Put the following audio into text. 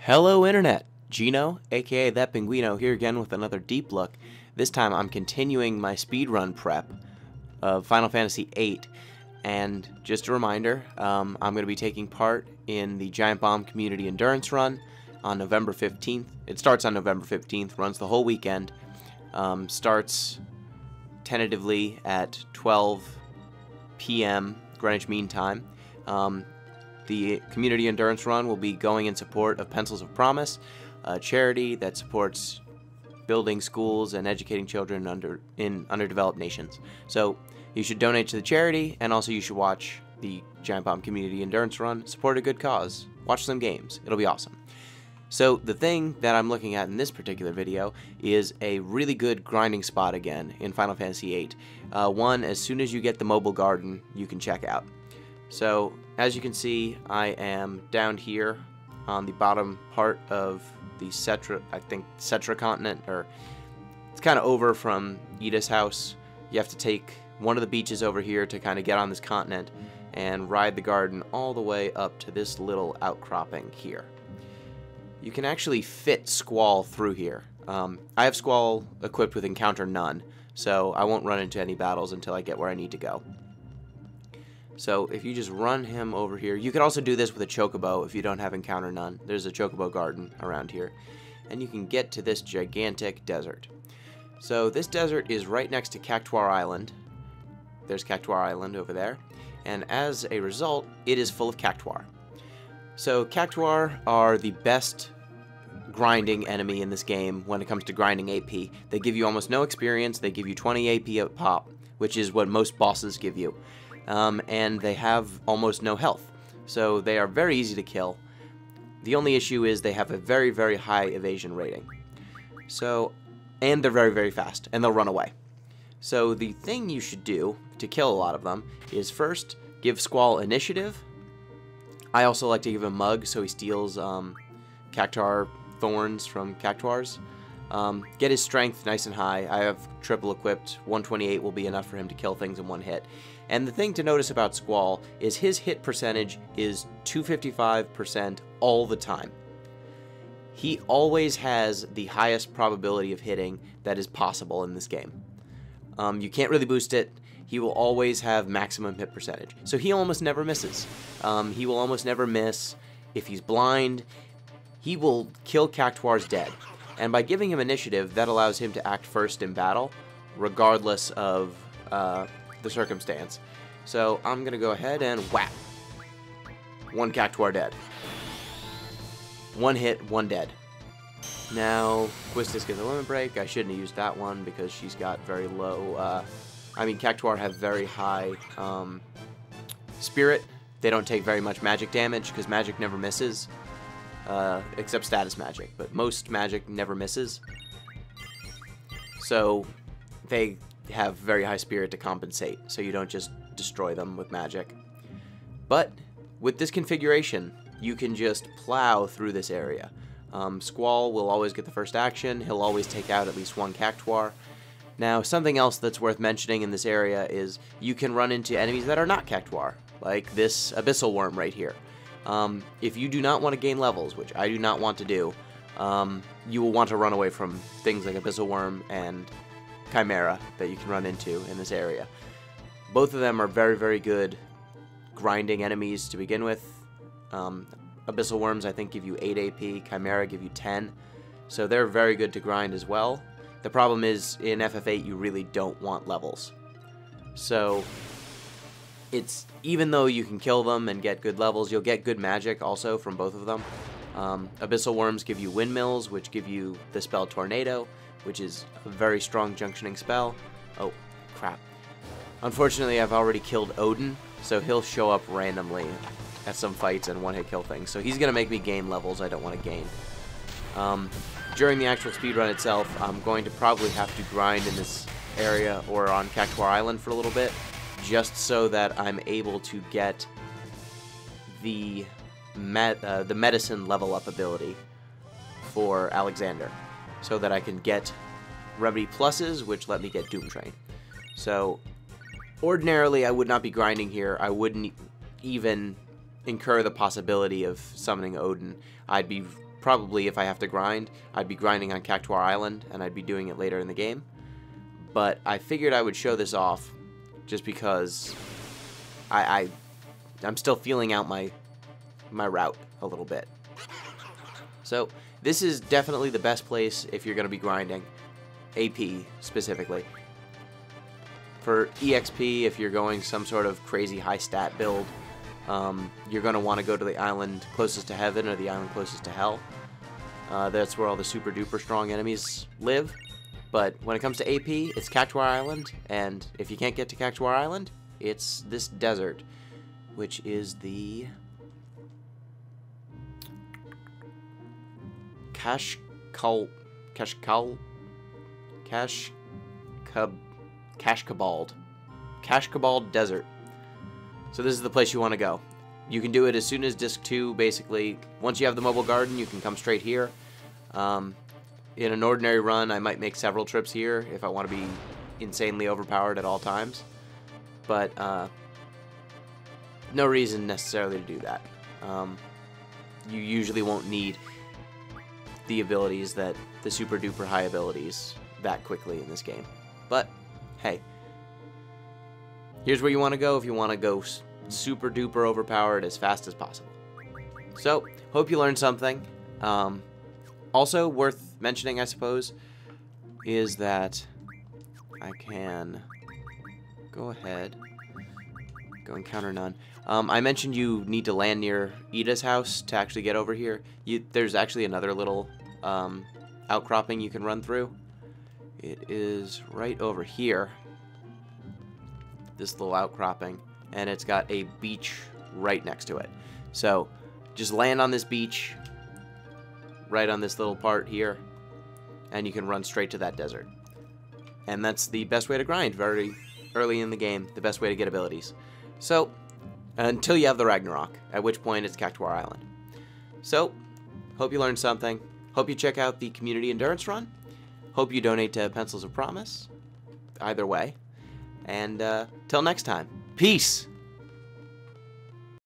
Hello Internet! Gino, aka That Pinguino, here again with another deep look. This time I'm continuing my speedrun prep of Final Fantasy VIII, and just a reminder, I'm going to be taking part in the Giant Bomb Community Endurance Run on November 15th. It starts on November 15th, runs the whole weekend, starts tentatively at 12 p.m. Greenwich Mean Time. The Community Endurance Run will be going in support of Pencils of Promise, a charity that supports building schools and educating children in underdeveloped nations. So you should donate to the charity, and also you should watch the Giant Bomb Community Endurance Run, support a good cause, watch some games. It'll be awesome. So the thing that I'm looking at in this particular video is a really good grinding spot again in Final Fantasy VIII. One, as soon as you get the mobile garden, you can check out. So, as you can see, I am down here on the bottom part of the Cetra continent, or it's kind of over from Ida's house. You have to take one of the beaches over here to kind of get on this continent and ride the garden all the way up to this little outcropping here. You can actually fit Squall through here. I have Squall equipped with Encounter None, so I won't run into any battles until I get where I need to go. So if you just run him over here, you can also do this with a Chocobo if you don't have Encounter None. There's a Chocobo garden around here, and you can get to this gigantic desert. So this desert is right next to Cactuar Island. There's Cactuar Island over there, and as a result, it is full of Cactuar. So Cactuar are the best grinding enemy in this game when it comes to grinding AP. They give you almost no experience, they give you 20 AP a pop, which is what most bosses give you. And they have almost no health, so they are very easy to kill. The only issue is they have a very, very high evasion rating. So, and they're very, very fast, and they'll run away. So the thing you should do to kill a lot of them is first give Squall initiative. I also like to give him Mug, so he steals Cactuar thorns from Cactuars. Get his strength nice and high. I have triple equipped. 128 will be enough for him to kill things in one hit. And the thing to notice about Squall is his hit percentage is 255% all the time. He always has the highest probability of hitting that is possible in this game. You can't really boost it. He will always have maximum hit percentage. So he almost never misses. He will almost never miss. If he's blind, he will kill Cactuars dead. And by giving him initiative, that allows him to act first in battle, regardless of the circumstance. So I'm going to go ahead and whack. One Cactuar dead. One hit, one dead. Now, Quistis gets a limit break. I shouldn't have used that one because she's got very low... Cactuar have very high spirit. They don't take very much magic damage because magic never misses. Except status magic, but most magic never misses. So they have very high spirit to compensate, so you don't just destroy them with magic. But with this configuration, you can just plow through this area. Squall will always get the first action. He'll always take out at least one Cactuar. Now, something else that's worth mentioning in this area is you can run into enemies that are not Cactuar, like this Abyssal Worm right here. If you do not want to gain levels, which I do not want to do, you will want to run away from things like Abyssal Worm and Chimera that you can run into in this area. Both of them are very, very good grinding enemies to begin with. Abyssal Worms, I think, give you 8 AP. Chimera give you 10. So they're very good to grind as well. The problem is, in FF8, you really don't want levels. So it's, even though you can kill them and get good levels, you'll get good magic also from both of them. Abyssal Worms give you windmills, which give you the spell Tornado, which is a very strong junctioning spell. Oh, crap. Unfortunately, I've already killed Odin, so he'll show up randomly at some fights and one-hit kill things. So he's going to make me gain levels I don't want to gain. During the actual speedrun itself, I'm going to probably have to grind in this area or on Cactuar Island for a little bit, just so that I'm able to get the medicine level up ability for Alexander, so that I can get Remedy Pluses, which let me get Doom Train. So, ordinarily I would not be grinding here. I wouldn't even incur the possibility of summoning Odin. I'd be probably if I have to grind, I'd be grinding on Cactuar Island, and I'd be doing it later in the game. But I figured I would show this off just because I'm still feeling out my route a little bit. So this is definitely the best place if you're going to be grinding, AP specifically. For EXP, if you're going some sort of crazy high stat build, you're going to want to go to the island closest to heaven or the island closest to hell. That's where all the super duper strong enemies live. But when it comes to AP, it's Cactuar Island, and if you can't get to Cactuar Island, it's this desert, which is the Kashkabald Desert. So this is the place you want to go. You can do it as soon as Disc 2, basically. Once you have the mobile garden, you can come straight here. In an ordinary run, I might make several trips here if I want to be insanely overpowered at all times. But no reason necessarily to do that. You usually won't need the abilities that the super duper high abilities that quickly in this game. But hey, here's where you want to go if you want to go super duper overpowered as fast as possible. So, hope you learned something. Also worth mentioning, I suppose, is that I can go ahead, go encounter none. I mentioned you need to land near Ida's house to actually get over here. There's actually another little outcropping you can run through. It is right over here, this little outcropping, and it's got a beach right next to it. So just land on this beach, right on this little part here, and you can run straight to that desert. And that's the best way to grind very early in the game, the best way to get abilities. So, until you have the Ragnarok, at which point it's Cactuar Island. So, hope you learned something. Hope you check out the Community Endurance Run. Hope you donate to Pencils of Promise. Either way. And till next time, peace!